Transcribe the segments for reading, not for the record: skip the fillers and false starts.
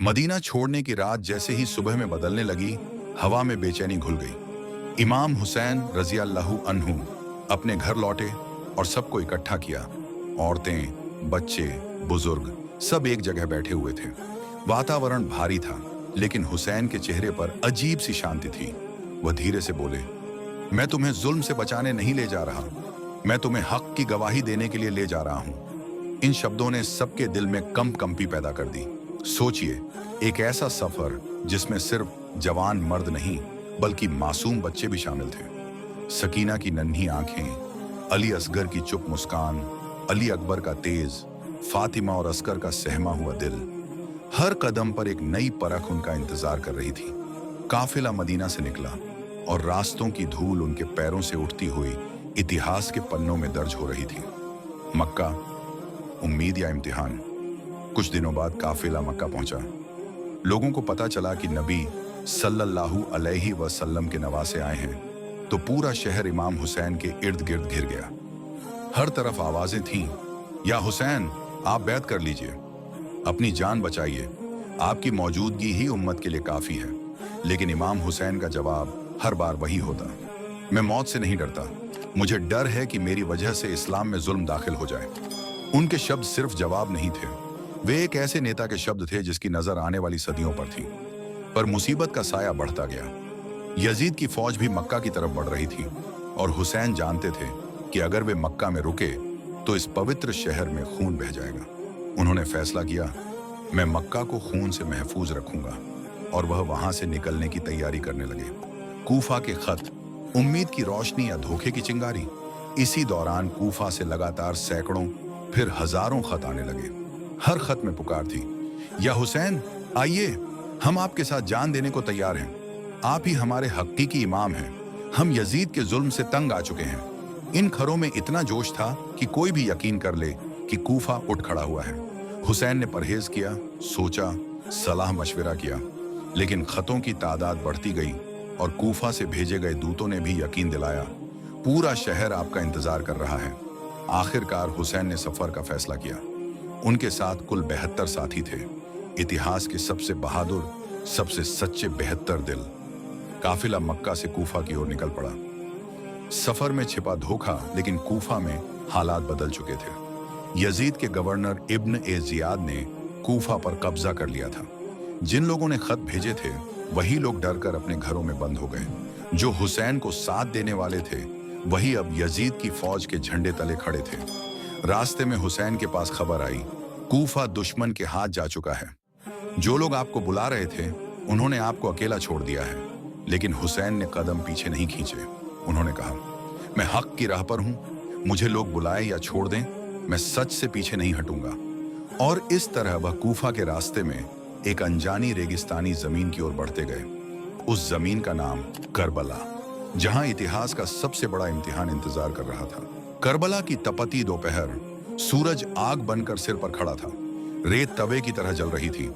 Medina छोड़ने की रात जैसे ही सुबह में बदलने लगी, हवा में बेचैनी घुल गई। इमाम हुसैन रजी अल्लाहु अन्हु अपने घर लौटे और सबको इकट्ठा किया। औरतें, बच्चे, बुजुर्ग सब एक जगह बैठे हुए थे। वातावरण भारी था, लेकिन हुसैन के चेहरे पर अजीब सी शांति थी। वह धीरे से बोले, मैं तुम्हें जुल्म से बचाने नहीं ले जा रहा, मैं तुम्हें हक की गवाही देने के लिए ले जा रहा हूं। इन शब्दों ने सबके दिल में कंपी पैदा कर दी। सोचिए, एक ऐसा सफर जिसमें सिर्फ जवान मर्द नहीं बल्कि मासूम बच्चे भी शामिल थे। सकीना की नन्ही आंखें, अली असगर की चुप मुस्कान, अली अकबर का तेज, फातिमा और अस्कर का सहमा हुआ दिल। हर कदम पर एक नई परख उनका इंतजार कर रही थी। काफिला मदीना से निकला और रास्तों की धूल उनके पैरों से उठती हुई इतिहास के पन्नों में दर्ज हो रही थी। मक्का, उम्मीद या इम्तिहान। कुछ दिनों बाद काफिला मक्का पहुंचा। लोगों को पता चला कि नबी सल्लल्लाहु अलैहि वसल्लम के नवासे आए हैं, तो पूरा शहर इमाम हुसैन के इर्द गिर्द घिर गया। हर तरफ आवाजें थीं, या हुसैन, आप बैत कर लीजिए, अपनी जान बचाइए, आपकी मौजूदगी ही उम्मत के लिए काफी है। लेकिन इमाम हुसैन का जवाब हर बार वही होता, मैं मौत से नहीं डरता, मुझे डर है कि मेरी वजह से इस्लाम में जुल्म दाखिल हो जाए। उनके शब्द सिर्फ जवाब नहीं थे, वे एक ऐसे नेता के शब्द थे जिसकी नजर आने वाली सदियों पर थी। पर मुसीबत का साया बढ़ता गया। यजीद की फौज भी मक्का की तरफ बढ़ रही थी और हुसैन जानते थे कि अगर वे मक्का में रुके तो इस पवित्र शहर में खून बह जाएगा। उन्होंने फैसला किया, मैं मक्का को खून से महफूज रखूंगा, और वह वहां से निकलने की तैयारी करने लगे। कूफा के खत, उम्मीद की रोशनी या धोखे की चिंगारी। इसी दौरान कूफा से लगातार सैकड़ों फिर हजारों खत आने लगे। हर खत में पुकार थी, या हुसैन आइए, हम आपके साथ जान देने को तैयार हैं, आप ही हमारे हकीकी इमाम हैं, हम यजीद के जुल्म से तंग आ चुके हैं। इन खरों में इतना जोश था कि कोई भी यकीन कर ले कि कूफा उठ खड़ा हुआ है। हुसैन ने परहेज किया, सोचा, सलाह मशविरा किया, लेकिन खतों की तादाद बढ़ती गई और कूफा से भेजे गए दूतों ने भी यकीन दिलाया, पूरा शहर आपका इंतजार कर रहा है। आखिरकार हुसैन ने सफर का फैसला किया। उनके साथ कुल 72 साथी थे, इतिहास के सबसे बहादुर, सबसे सच्चे 72 दिल। काफिला मक्का से कूफा की ओर निकल पड़ा। सफर में छिपा धोखा, लेकिन कूफा में हालात बदल चुके थे। यजीद के गवर्नर इब्न ए जियाद ने कूफा पर कब्जा कर लिया था। जिन लोगों ने खत भेजे थे वही लोग डरकर अपने घरों में बंद हो गए। जो हुसैन को साथ देने वाले थे वही अब यजीद की फौज के झंडे तले खड़े थे। रास्ते में हुसैन के पास खबर आई, कूफा दुश्मन के हाथ जा चुका है। जो लोग आपको बुला रहे थे उन्होंने आपको अकेला छोड़ दिया है। लेकिन हुसैन ने कदम पीछे नहीं खींचे। उन्होंने कहा, मैं हक की राह पर हूं, मुझे लोग बुलाए या छोड़ दें, मैं सच से पीछे नहीं हटूंगा। और इस तरह वह कूफा के रास्ते में एक अनजानी रेगिस्तानी जमीन की ओर बढ़ते गए। उस जमीन का नाम करबला, जहां इतिहास का सबसे बड़ा इम्तिहान इंतजार कर रहा था। करबला की तपती दोपहर, सूरज आग बनकर सिर पर खड़ा था, रेत तवे की तरह जल रही थी,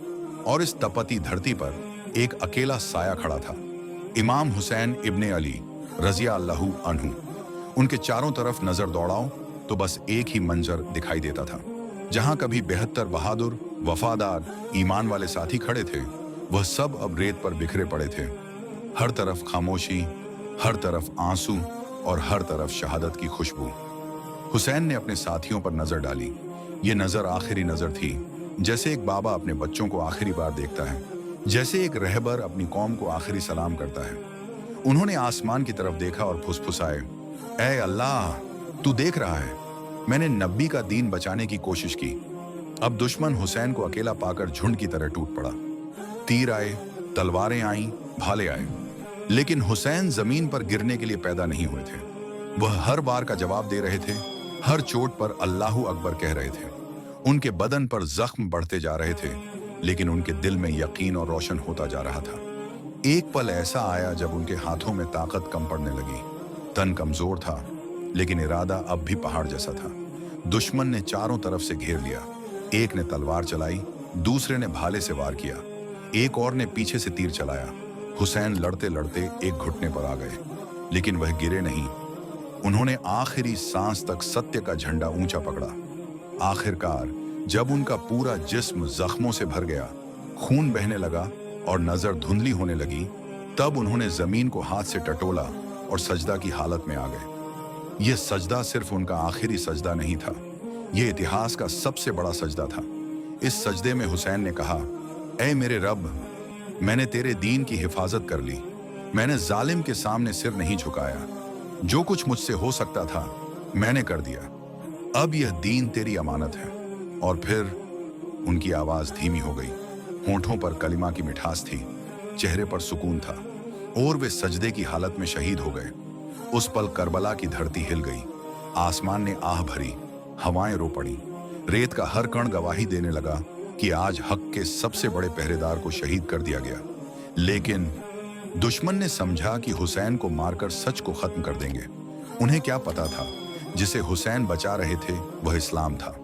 और इस तपती धरती पर एक अकेला साया खड़ा था, इमाम हुसैन इब्ने अली रज़िया अल्लाहु अन्हु। उनके चारों तरफ नजर दौड़ाओ तो बस एक ही मंजर दिखाई देता था। जहां कभी 72 बहादुर, वफादार, ईमान वाले साथी खड़े थे, वह सब अब रेत पर बिखरे पड़े थे। हर तरफ खामोशी, हर तरफ आंसू और हर तरफ शहादत की खुशबू। हुसैन ने अपने साथियों पर नजर डाली। ये नजर आखिरी नजर थी, जैसे एक बाबा अपने बच्चों को आखिरी बार देखता है, जैसे एक रहबर अपनी कौम को आखिरी सलाम करता है। उन्होंने आसमान की तरफ देखा और फुसफुसाए, ऐ अल्लाह, तू देख रहा है, मैंने नबी का दीन बचाने की कोशिश की। अब दुश्मन हुसैन को अकेला पाकर झुंड की तरह टूट पड़ा। तीर आए, तलवारें आईं, भाले आए, लेकिन हुसैन जमीन पर गिरने के लिए पैदा नहीं हुए थे। वह हर बार का जवाब दे रहे थे, हर चोट पर अल्लाहू अकबर कह रहे थे। उनके बदन पर जख्म बढ़ते जा रहे थे, लेकिन उनके दिल में यकीन और रोशन होता जा रहा था। एक पल ऐसा आया जब उनके हाथों में ताकत कम पड़ने लगी। तन कमजोर था, लेकिन इरादा अब भी पहाड़ जैसा था। दुश्मन ने चारों तरफ से घेर लिया। एक ने तलवार चलाई, दूसरे ने भाले से वार किया, एक और ने पीछे से तीर चलाया। हुसैन लड़ते लड़ते एक घुटने पर आ गए, लेकिन वह गिरे नहीं। उन्होंने आखिरी सांस तक सत्य का झंडा ऊंचा पकड़ा। आखिरकार जब उनका पूरा जिस्म जख्मों से भर गया, खून बहने लगा और नजर धुंधली होने लगी, तब उन्होंने जमीन को हाथ से टटोला और सजदा की हालत में आ गए। यह सजदा सिर्फ उनका आखिरी सजदा नहीं था, यह इतिहास का सबसे बड़ा सजदा था। इस सजदे में हुसैन ने कहा, ऐ मेरे रब, मैंने तेरे दीन की हिफाजत कर ली, मैंने जालिम के सामने सिर नहीं झुकाया, जो कुछ मुझसे हो सकता था मैंने कर दिया, अब यह दीन तेरी अमानत है। और फिर उनकी आवाज धीमी हो गई, होंठों पर कलिमा की मिठास थी, चेहरे पर सुकून था, और वे सजदे की हालत में शहीद हो गए। उस पल करबला की धरती हिल गई, आसमान ने आह भरी, हवाएं रो पड़ी, रेत का हर कण गवाही देने लगा कि आज हक के सबसे बड़े पहरेदार को शहीद कर दिया गया। लेकिन दुश्मन ने समझा कि हुसैन को मारकर सच को खत्म कर देंगे। उन्हें क्या पता था, जिसे हुसैन बचा रहे थे वह इस्लाम था,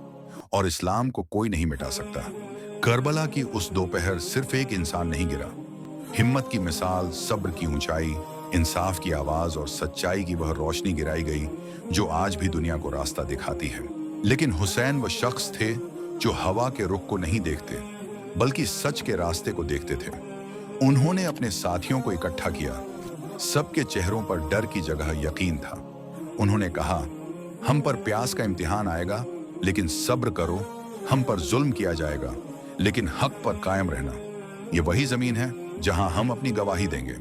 और इस्लाम को कोई नहीं मिटा सकता। करबला की उस दोपहर सिर्फ एक इंसान नहीं गिरा, हिम्मत की मिसाल, सब्र की ऊंचाई, इंसाफ की आवाज और सच्चाई की वह रोशनी गिराई गई जो आज भी दुनिया को रास्ता दिखाती है। लेकिन हुसैन वह शख्स थे जो हवा के रुख को नहीं देखते, बल्कि सच के रास्ते को देखते थे। उन्होंने अपने साथियों को इकट्ठा किया, सबके चेहरों पर डर की जगह यकीन था। उन्होंने कहा, हम पर प्यास का इम्तिहान आएगा, लेकिन सब्र करो, हम पर जुल्म किया जाएगा, लेकिन हक पर कायम रहना। ये वही जमीन है जहां हम अपनी गवाही देंगे।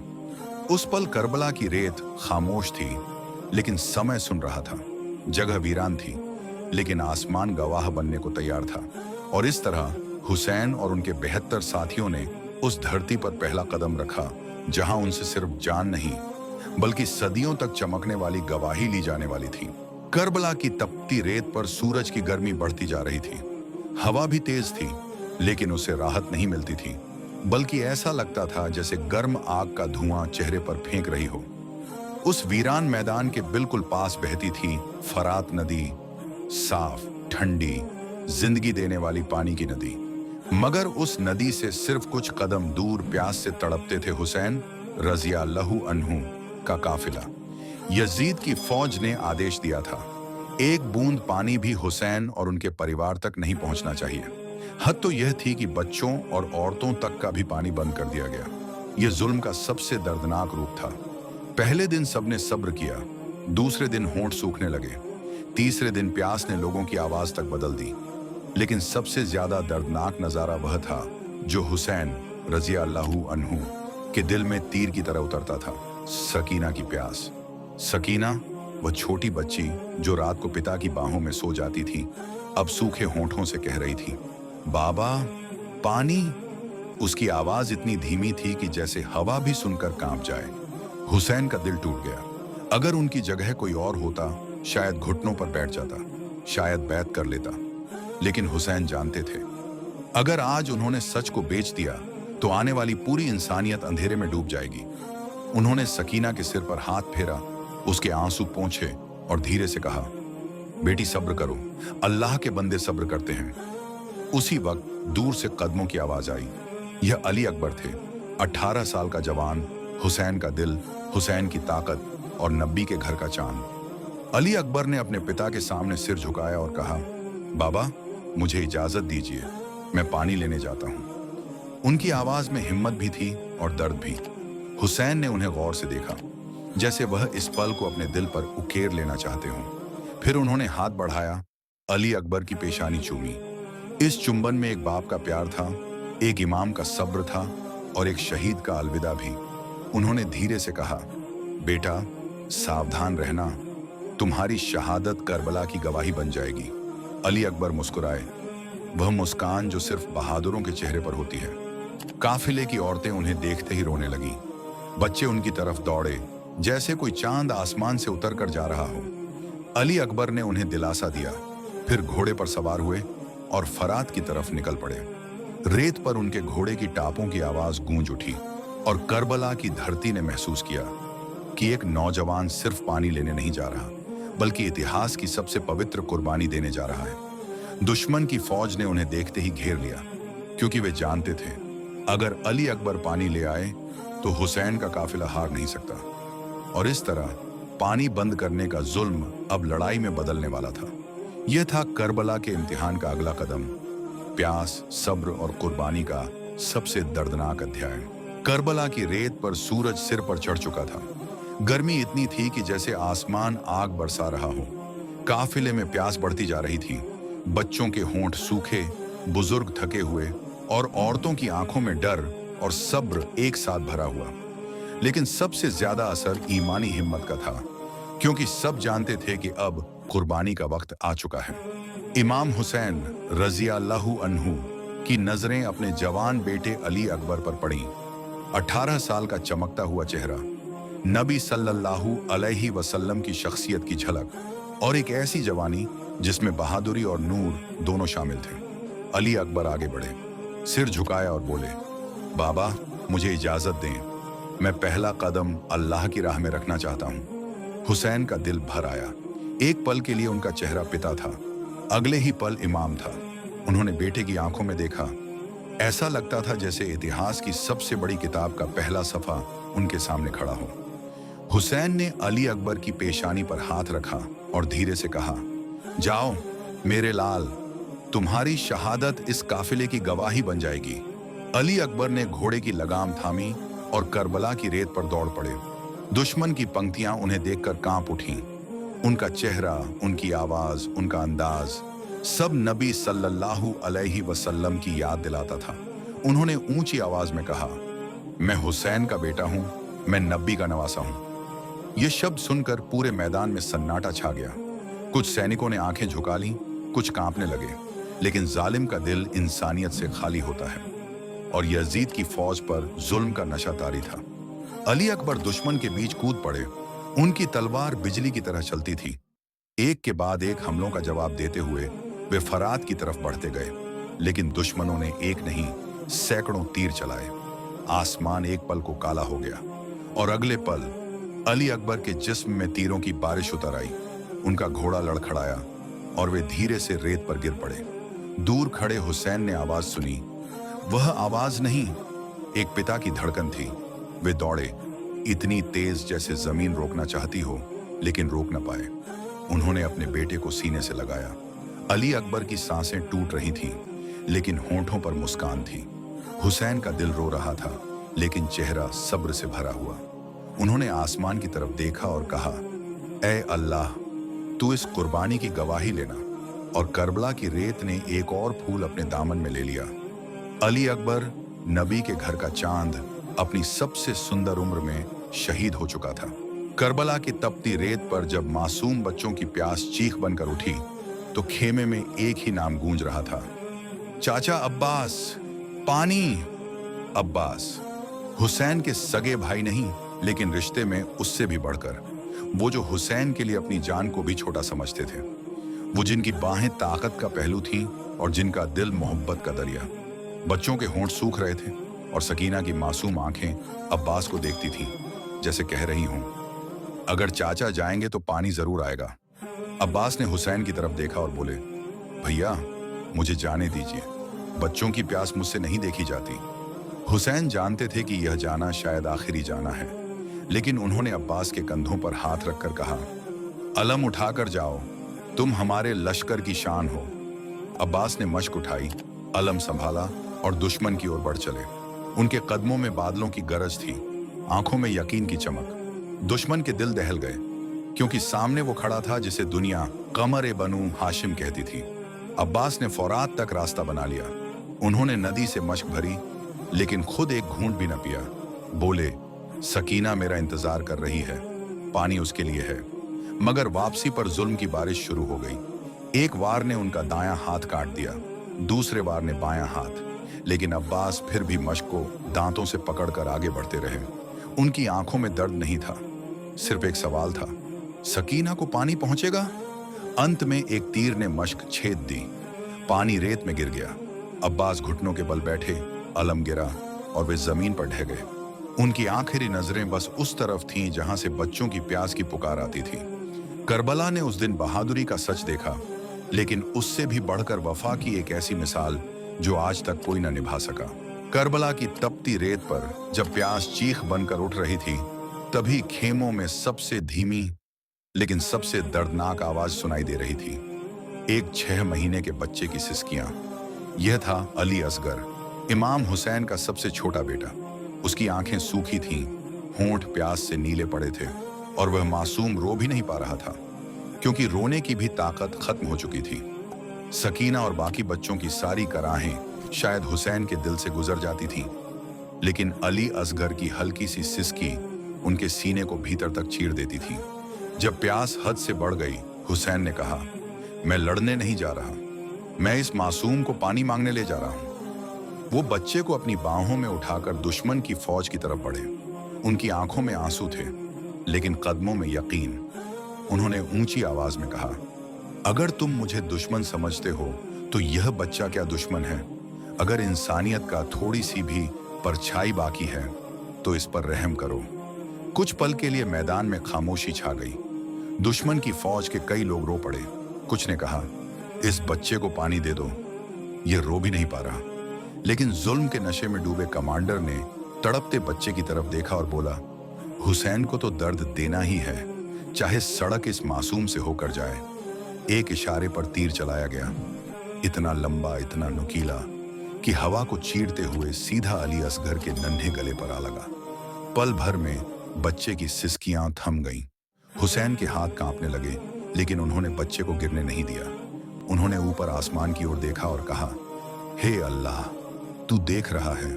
उस पल करबला की रेत खामोश थी, लेकिन समय सुन रहा था। जगह वीरान थी, लेकिन आसमान गवाह बनने को तैयार था। और इस तरह हुसैन और उनके 72 साथियों ने उस धरती पर पहला कदम रखा, जहां उनसे सिर्फ जान नहीं, बल्कि सदियों तक चमकने वाली गवाही ली जाने वाली थी। करबला की तपती रेत पर सूरज की गर्मी बढ़ती जा रही थी। हवा भी तेज थी, लेकिन उसे राहत नहीं मिलती थी, बल्कि ऐसा लगता था जैसे गर्म आग का धुआं चेहरे पर फेंक रही हो। उस वीरान मैदान के बिल्कुल पास बहती थी फरात नदी, साफ, ठंडी, जिंदगी देने वाली पानी की नदी। मगर उस नदी से सिर्फ कुछ कदम दूर प्यास से तड़पते थे हुसैन रज़ियल्लाहु अन्हु का काफिला। यजीद की फौज ने आदेश दिया था, एक बूंद पानी भी हुसैन और उनके परिवार तक नहीं पहुंचना चाहिए। हद तो यह थी कि बच्चों और औरतों तक का भी पानी बंद कर दिया गया। यह जुल्म का सबसे दर्दनाक रूप था। पहले दिन सबने सब्र किया, दूसरे दिन होंठ सूखने लगे, तीसरे दिन प्यास ने लोगों की आवाज तक बदल दी। लेकिन सबसे ज्यादा दर्दनाक नजारा वह था जो हुसैन रज़ियल्लाहु अन्हु के दिल में तीर की तरह उतरता था, सकीना की प्यास। सकीना, वह छोटी बच्ची जो रात को पिता की बाहों में सो जाती थी, अब सूखे होंठों से कह रही थी, बाबा पानी। उसकी आवाज इतनी धीमी थी कि जैसे हवा भी सुनकर कांप जाए। हुसैन का दिल टूट गया। अगर उनकी जगह कोई और होता, शायद घुटनों पर बैठ जाता, शायद बैत कर लेता। लेकिन हुसैन जानते थे, अगर आज उन्होंने सच को बेच दिया तो आने वाली पूरी इंसानियत अंधेरे में डूब जाएगी। उन्होंने सकीना के सिर पर हाथ फेरा, उसके आंसू पोंछे और धीरे से कहा, बेटी सब्र करो, अल्लाह के बंदे सब्र करते हैं। उसी वक्त दूर से कदमों की आवाज आई। यह अली अकबर थे, 18 साल का जवान, हुसैन का दिल, हुसैन की ताकत और नबी के घर का चांद। अली अकबर ने अपने पिता के सामने सिर झुकाया और कहा, बाबा मुझे इजाजत दीजिए, मैं पानी लेने जाता हूं। उनकी आवाज में हिम्मत भी थी और दर्द भी। हुसैन ने उन्हें गौर से देखा, जैसे वह इस पल को अपने दिल पर उकेर लेना चाहते हों। फिर उन्होंने हाथ बढ़ाया, अली अकबर की पेशानी चूमी। इस चुंबन में एक बाप का प्यार था, एक इमाम का सब्र था और एक शहीद का अलविदा भी। उन्होंने धीरे से कहा, बेटा सावधान रहना, तुम्हारी शहादत करबला की गवाही बन जाएगी। अली अकबर मुस्कुराए, वह मुस्कान जो सिर्फ बहादुरों के चेहरे पर होती है। काफिले की औरतें उन्हें देखते ही रोने लगीं। बच्चे उनकी तरफ दौड़े, जैसे कोई चांद आसमान से उतर कर जा रहा हो। अली अकबर ने उन्हें दिलासा दिया, फिर घोड़े पर सवार हुए और फरात की तरफ निकल पड़े। रेत पर उनके घोड़े की टापों की आवाज गूंज उठी और करबला की धरती ने महसूस किया कि एक नौजवान सिर्फ पानी लेने नहीं जा रहा, बल्कि इतिहास की सबसे पवित्र कुर्बानी देने जा रहा है। दुश्मन की फौज ने उन्हें देखते ही घेर लिया, क्योंकि वे जानते थे अगर अली अकबर पानी ले आए तो हुसैन का काफिला हार नहीं सकता। और इस तरह पानी बंद करने का जुल्म अब लड़ाई में बदलने वाला था। यह था करबला के इम्तिहान का अगला कदम, प्यास, सब्र और कुर्बानी का सबसे दर्दनाक अध्याय। करबला की रेत पर सूरज सिर पर चढ़ चुका था। गर्मी इतनी थी कि जैसे आसमान आग बरसा रहा हो। काफिले में प्यास बढ़ती जा रही थी। बच्चों के होंठ सूखे, बुजुर्ग थके हुए और औरतों की आंखों में डर और सब्र एक साथ भरा हुआ। लेकिन सबसे ज्यादा असर ईमानी हिम्मत का था, क्योंकि सब जानते थे कि अब कुर्बानी का वक्त आ चुका है। इमाम हुसैन रज़ियल्लाहु अन्हु की नजरें अपने जवान बेटे अली अकबर पर पड़ी। 18 साल का चमकता हुआ चेहरा, नबी सल्लल्लाहु अलैहि वसल्लम की शख्सियत की झलक और एक ऐसी जवानी जिसमें बहादुरी और नूर दोनों शामिल थे। अली अकबर आगे बढ़े, सिर झुकाया और बोले, बाबा मुझे इजाजत दें, मैं पहला कदम अल्लाह की राह में रखना चाहता हूँ। हुसैन का दिल भर आया। एक पल के लिए उनका चेहरा पिता था, अगले ही पल इमाम था। उन्होंने बेटे की आंखों में देखा, ऐसा लगता था जैसे इतिहास की सबसे बड़ी किताब का पहला सफा उनके सामने खड़ा हो। हुसैन ने अली अकबर की पेशानी पर हाथ रखा और धीरे से कहा, जाओ मेरे लाल, तुम्हारी शहादत इस काफिले की गवाही बन जाएगी। अली अकबर ने घोड़े की लगाम थामी और करबला की रेत पर दौड़ पड़े। दुश्मन की पंक्तियां उन्हें देखकर कांप उठीं। उनका चेहरा, उनकी आवाज, उनका अंदाज सब नबी सल्लल्लाहु अलैहि वसल्लम की याद दिलाता था। उन्होंने ऊंची आवाज में कहा, मैं हुसैन का बेटा हूं, मैं नबी का नवासा हूं। यह शब्द सुनकर पूरे मैदान में सन्नाटा छा गया। कुछ सैनिकों ने आंखें झुका लीं, कुछ कांपने लगे, लेकिन जालिम का दिल इंसानियत से खाली होता है और यजीद की फौज पर जुल्म का नशा तारी था। अली अकबर दुश्मन के बीच कूद पड़े। उनकी तलवार बिजली की तरह चलती थी। एक के बाद एक हमलों का जवाब देते हुए वे फरात की तरफ बढ़ते गए, लेकिन दुश्मनों ने एक नहीं सैकड़ों तीर चलाए। आसमान एक पल को काला हो गया और अगले पल अली अकबर के जिस्म में तीरों की बारिश उतर आई। उनका घोड़ा लड़खड़ाया और वे धीरे से रेत पर गिर पड़े। दूर खड़े हुसैन ने आवाज सुनी। वह आवाज नहीं, एक पिता की धड़कन थी। वे दौड़े, इतनी तेज जैसे जमीन रोकना चाहती हो, लेकिन रोक न पाए। उन्होंने अपने बेटे को सीने से लगाया। अली अकबर की सांसें टूट रही थीं, लेकिन होंठों पर मुस्कान थी। हुसैन का दिल रो रहा था, लेकिन चेहरा सब्र से भरा हुआ। उन्होंने आसमान की तरफ देखा और कहा, ऐ अल्लाह, तू इस कुर्बानी की गवाही लेना। और करबला की रेत ने एक और फूल अपने दामन में ले लिया। अली अकबर, नबी के घर का चांद, अपनी सबसे सुंदर उम्र में शहीद हो चुका था। करबला की तपती रेत पर जब मासूम बच्चों की प्यास चीख बनकर उठी, तो खेमे में एक ही नाम गूंज रहा था, चाचा अब्बास, पानी। अब्बास हुसैन के सगे भाई नहीं, लेकिन रिश्ते में उससे भी बढ़कर, वो जो हुसैन के लिए अपनी जान को भी छोटा समझते थे, वो जिनकी बाहें ताकत का पहलू थीं और जिनका दिल मोहब्बत का दरिया। बच्चों के होंठ सूख रहे थे और सकीना की मासूम आंखें अब्बास को देखती थीं, जैसे कह रही हों, अगर चाचा जाएंगे तो पानी जरूर आएगा। अब्बास ने हुसैन की तरफ देखा और बोले, भैया मुझे जाने दीजिए, बच्चों की प्यास मुझसे नहीं देखी जाती। हुसैन जानते थे कि यह जाना शायद आखिरी जाना है, लेकिन उन्होंने अब्बास के कंधों पर हाथ रखकर कहा, अलम उठाकर जाओ, तुम हमारे लश्कर की शान हो। अब्बास ने मश्क उठाई, अलम संभाला और दुश्मन की ओर बढ़ चले। उनके कदमों में बादलों की गरज थी, आंखों में यकीन की चमक। दुश्मन के दिल दहल गए, क्योंकि सामने वो खड़ा था जिसे दुनिया कमर बनु हाशिम कहती थी। अब्बास ने फौरात तक रास्ता बना लिया। उन्होंने नदी से मश्क भरी, लेकिन खुद एक घूंट भी न पिया। बोले, सकीना मेरा इंतजार कर रही है, पानी उसके लिए है। मगर वापसी पर जुल्म की बारिश शुरू हो गई। एक वार ने उनका दायां हाथ काट दिया, दूसरे वार ने बायां हाथ, लेकिन अब्बास फिर भी मश्क को दांतों से पकड़कर आगे बढ़ते रहे। उनकी आंखों में दर्द नहीं था, सिर्फ एक सवाल था, सकीना को पानी पहुंचेगा? अंत में एक तीर ने मश्क छेद दी, पानी रेत में गिर गया। अब्बास घुटनों के बल बैठे, अलम गिरा और वे जमीन पर ढह गए। उनकी आखिरी नजरें बस उस तरफ थीं जहां से बच्चों की प्यास की पुकार आती थी। करबला ने उस दिन बहादुरी का सच देखा, लेकिन उससे भी बढ़कर वफा की एक ऐसी मिसाल जो आज तक कोई न निभा सका। करबला की तपती रेत पर जब प्यास चीख बनकर उठ रही थी, तभी खेमों में सबसे धीमी लेकिन सबसे दर्दनाक आवाज सुनाई दे रही थी, एक 6 महीने के बच्चे की सिसकियां। यह था अली असगर, इमाम हुसैन का सबसे छोटा बेटा, उसकी आंखें सूखी थीं, होंठ प्यास से नीले पड़े थे और वह मासूम रो भी नहीं पा रहा था, क्योंकि रोने की भी ताकत खत्म हो चुकी थी। सकीना और बाकी बच्चों की सारी कराहें शायद हुसैन के दिल से गुजर जाती थीं, लेकिन अली असगर की हल्की सी सिसकी उनके सीने को भीतर तक चीर देती थी। जब प्यास हद से बढ़ गई, हुसैन ने कहा, मैं लड़ने नहीं जा रहा, मैं इस मासूम को पानी मांगने ले जा रहा हूं। वो बच्चे को अपनी बाहों में उठाकर दुश्मन की फौज की तरफ बढ़े। उनकी आंखों में आंसू थे, लेकिन कदमों में यकीन। उन्होंने ऊंची आवाज में कहा, अगर तुम मुझे दुश्मन समझते हो तो यह बच्चा क्या दुश्मन है? अगर इंसानियत का थोड़ी सी भी परछाई बाकी है तो इस पर रहम करो। कुछ पल के लिए मैदान में खामोशी छा गई। दुश्मन की फौज के कई लोग रो पड़े। कुछ ने कहा, इस बच्चे को पानी दे दो, यह रो भी नहीं पा रहा। लेकिन जुल्म के नशे में डूबे कमांडर ने तड़पते बच्चे की तरफ देखा और बोला, हुसैन को तो दर्द देना ही है, चाहे सड़क इस मासूम से होकर जाए। एक इशारे पर तीर चलाया गया, इतना लंबा, इतना नुकीला कि हवा को चीरते हुए सीधा अली असगर के नन्हे गले पर आ लगा। पल भर में बच्चे की सिसकियां थम गईं। हुसैन के हाथ कांपने लगे, लेकिन उन्होंने बच्चे को गिरने नहीं दिया। उन्होंने ऊपर आसमान की ओर देखा और कहा, हे अल्लाह, तू देख रहा है,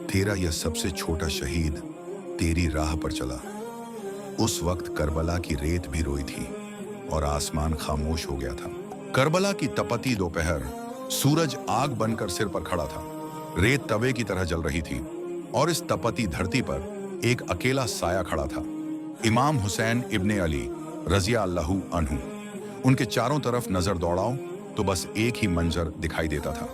तेरा यह सबसे छोटा शहीद तेरी राह पर चला। उस वक्त करबला की रेत भी रोई थी और आसमान खामोश हो गया था। करबला की तपती दोपहर, सूरज आग बनकर सिर पर खड़ा था। रेत तवे की तरह जल रही थी और इस तपती धरती पर एक अकेला साया खड़ा था, इमाम हुसैन इब्ने अली रज़िया अल्लाहु अन्हु। उनके चारों तरफ नजर दौड़ाओ तो बस एक ही मंजर दिखाई देता था।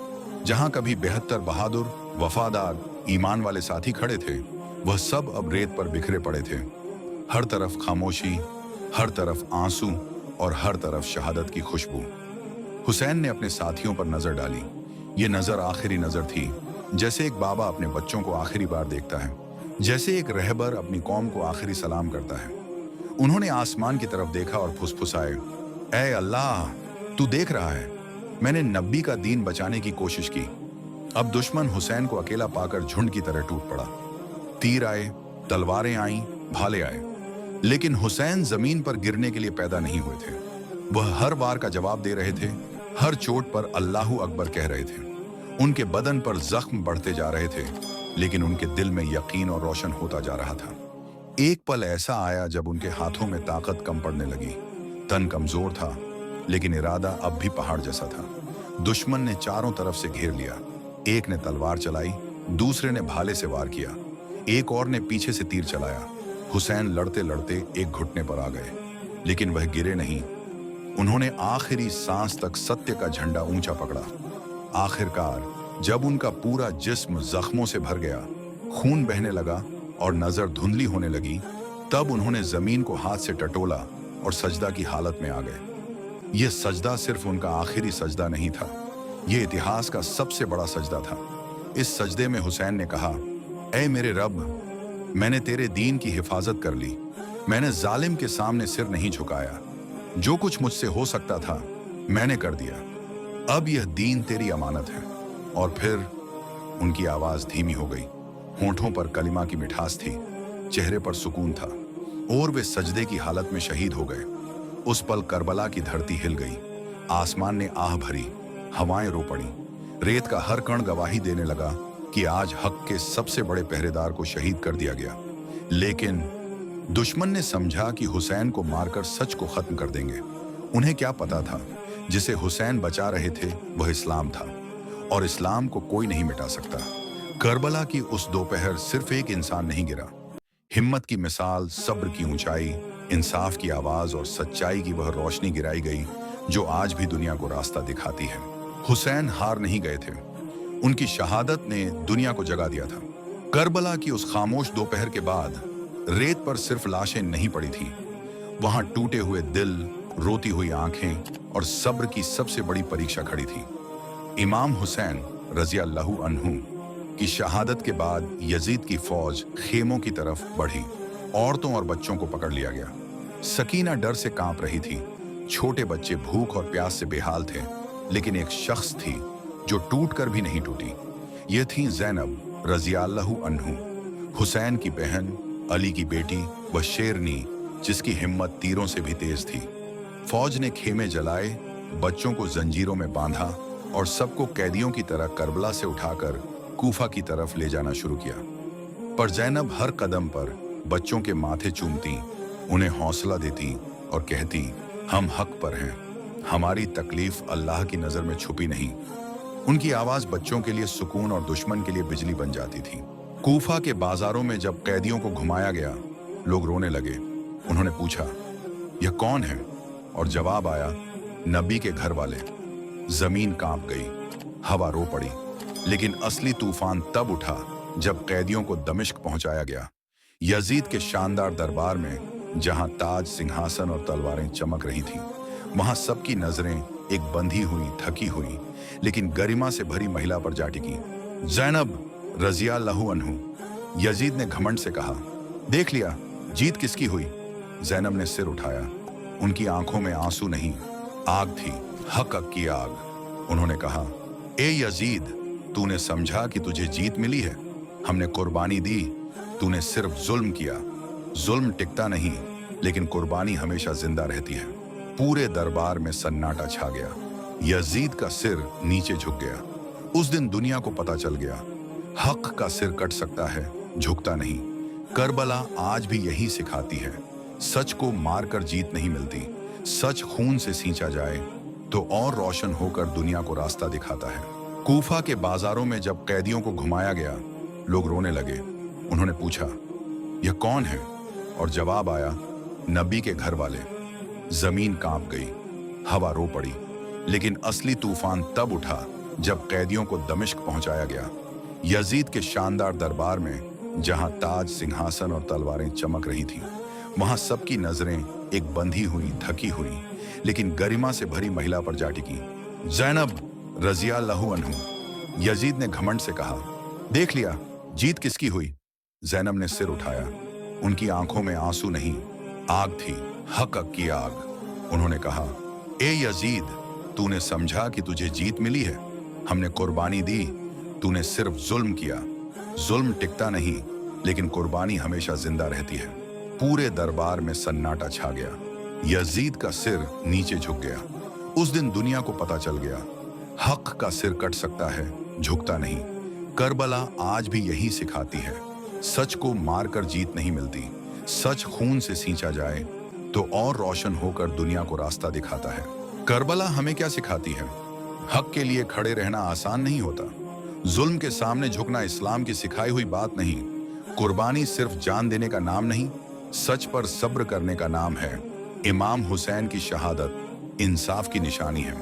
जहां कभी 72 बहादुर, वफादार, ईमान वाले साथी खड़े थे, वह सब अब रेत पर बिखरे पड़े थे। हर तरफ खामोशी, हर तरफ आंसू और हर तरफ शहादत की खुशबू। हुसैन ने अपने साथियों पर नजर डाली। ये नजर आखिरी नजर थी, जैसे एक बाबा अपने बच्चों को आखिरी बार देखता है, जैसे एक रहबर अपनी कौम को आखिरी सलाम करता है। उन्होंने आसमान की तरफ देखा और फुसफुसाए, ऐ अल्लाह, तू देख रहा है, मैंने नबी का दीन बचाने की कोशिश की। अब दुश्मन हुसैन को अकेला पाकर झुंड की तरह टूट पड़ा। तीर आए, तलवारें आईं, भाले आए, लेकिन हुसैन जमीन पर गिरने के लिए पैदा नहीं हुए थे। वह हर वार का जवाब दे रहे थे, हर चोट पर अल्लाहू अकबर कह रहे थे। उनके बदन पर जख्म बढ़ते जा रहे थे, लेकिन उनके दिल में यकीन और रोशन होता जा रहा था। एक पल ऐसा आया जब उनके हाथों में ताकत कम पड़ने लगी। तन कमजोर था, लेकिन इरादा अब भी पहाड़ जैसा था। दुश्मन ने चारों तरफ से घेर लिया। एक ने तलवार चलाई, दूसरे ने भाले से वार किया, एक और ने पीछे से तीर चलाया। हुसैन लड़ते लड़ते एक घुटने पर आ गए, लेकिन वह गिरे नहीं। उन्होंने आखिरी सांस तक सत्य का झंडा ऊंचा पकड़ा। आखिरकार जब उनका पूरा जिस्म जख्मों से भर गया, खून बहने लगा और नजर धुंधली होने लगी, तब उन्होंने जमीन को हाथ से टटोला और सजदा की हालत में आ गए। यह सजदा सिर्फ उनका आखिरी सजदा नहीं था, यह इतिहास का सबसे बड़ा सजदा था। इस सजदे में हुसैन ने कहा, ऐ मेरे रब, मैंने तेरे दीन की हिफाजत कर ली, मैंने जालिम के सामने सिर नहीं झुकाया, जो कुछ मुझसे हो सकता था मैंने कर दिया, अब यह दीन तेरी अमानत है। और फिर उनकी आवाज धीमी हो गई। होंठों पर कलिमा की मिठास थी, चेहरे पर सुकून था, और वे सजदे की हालत में शहीद हो गए। उस पल करबला की धरती हिल गई, आसमान ने आह भरी, हवाएं रो पड़ी, रेत का हर कण गवाही देने लगा कि आज हक के सबसे बड़े पहरेदार को शहीद कर दिया गया। लेकिन दुश्मन ने समझा कि हुसैन को मारकर सच को खत्म कर देंगे। उन्हें क्या पता था, जिसे हुसैन बचा रहे थे वह इस्लाम था, और इस्लाम को कोई नहीं मिटा सकता। करबला की उस दोपहर सिर्फ एक इंसान नहीं गिरा, हिम्मत की मिसाल, सब्र की ऊंचाई, इंसाफ की आवाज और सच्चाई की वह रोशनी गिराई गई जो आज भी दुनिया को रास्ता दिखाती है। हुसैन हार नहीं गए थे, उनकी शहादत ने दुनिया को जगा दिया था। करबला की उस खामोश दोपहर के बाद रेत पर सिर्फ लाशें नहीं पड़ी थीं, वहां टूटे हुए दिल, रोती हुई आंखें और सब्र की सबसे बड़ी परीक्षा खड़ी थी। इमाम हुसैन रज़िया अल्लाहु अन्हु की शहादत के बाद यजीद की फौज खेमों की तरफ बढ़ी। औरतों और बच्चों को पकड़ लिया गया। सकीना डर से कांप रही थी, छोटे बच्चे भूख और प्यास से बेहाल थे, लेकिन एक शख्स थी जो टूट कर भी नहीं टूटी। ये थीं ज़ैनब रज़ियल्लाहु अन्हु, हुसैन की बहन, अली की बेटी व शेरनी, जिसकी हिम्मत तीरों से भी तेज थी। फौज ने खेमे जलाए, बच्चों को जंजीरों में बांधा और सबको कैदियों की तरह करबला से उठाकर कूफा की तरफ ले जाना शुरू किया। पर ज़ैनब हर कदम पर बच्चों के माथे चूमती, उन्हें हौसला देती और कहती, हम हक पर हैं, हमारी तकलीफ अल्लाह की नज़र में छुपी नहीं। उनकी आवाज़ बच्चों के लिए सुकून और दुश्मन के लिए बिजली बन जाती थी। कूफा के बाजारों में जब कैदियों को घुमाया गया, लोग रोने लगे। उन्होंने पूछा, यह कौन है? और जवाब आया, नबी के घर वाले। जमीन कांप गई, हवा रो पड़ी। लेकिन असली तूफान तब उठा जब कैदियों को दमिश्क पहुंचाया गया, यजीद के शानदार दरबार में, जहां ताज, सिंहासन और तलवारें चमक रही थीं। वहां सबकी नजरें एक बंधी हुई, थकी हुई लेकिन गरिमा से भरी महिला पर जा टिकी, ज़ैनब रज़ियल्लाहु अन्हु। यजीद ने घमंड से कहा, देख लिया, जीत किसकी हुई? ज़ैनब ने सिर उठाया। उनकी आंखों में आंसू नहीं, आग थी, हक की आग। उन्होंने कहा, ए यजीद, तूने समझा कि तुझे जीत मिली है? हमने कुर्बानी दी, तूने सिर्फ जुल्म किया। जुल्म टिकता नहीं, लेकिन कुर्बानी हमेशा जिंदा रहती है। पूरे दरबार में सन्नाटा छा गया। यजीद का सिर नीचे झुक गया। उस दिन दुनिया को पता चल गया, हक का सिर कट सकता है, झुकता नहीं। करबला आज भी यही सिखाती है, सच को मारकर जीत नहीं मिलती। सच खून से सींचा जाए तो और रोशन होकर दुनिया को रास्ता दिखाता है। कूफा के बाजारों में जब कैदियों को घुमाया गया, लोग रोने लगे। उन्होंने पूछा, यह कौन है? और जवाब आया, नबी के घर वाले। जमीन कांप गई, हवा रो पड़ी। लेकिन असली तूफान तब उठा जब कैदियों को दमिश्क पहुंचाया गया, यजीद के शानदार दरबार में, जहां ताज, सिंहासन और तलवारें चमक रही थीं। वहां सबकी नजरें एक बंधी हुई, थकी हुई लेकिन गरिमा से भरी महिला पर जा टिकी, ज़ैनब रज़ियल्लाहु अन्हु। यजीद ने घमंड से कहा, देख लिया, जीत किसकी हुई? ज़ैनब ने सिर उठाया। उनकी आंखों में आंसू नहीं, आग थी, हक की आग। उन्होंने कहा, ए यजीद, तूने समझा कि तुझे जीत मिली है? हमने कुर्बानी दी, तूने सिर्फ जुल्म किया। जुल्म टिकता नहीं, लेकिन कुर्बानी हमेशा जिंदा रहती है। पूरे दरबार में सन्नाटा छा गया। यजीद का सिर नीचे झुक गया। उस दिन दुनिया को पता चल गया, हक का सिर कट सकता है, झुकता नहीं। करबला आज भी यही सिखाती है, सच को मारकर जीत नहीं मिलती। सच खून से सींचा जाए तो और रोशन होकर दुनिया को रास्ता दिखाता है। करबला हमें क्या सिखाती है? हक के लिए खड़े रहना आसान नहीं होता। जुल्म के सामने झुकना इस्लाम की सिखाई हुई बात नहीं। कुर्बानी सिर्फ जान देने का नाम नहीं, सच पर सब्र करने का नाम है। इमाम हुसैन की शहादत इंसाफ की निशानी है।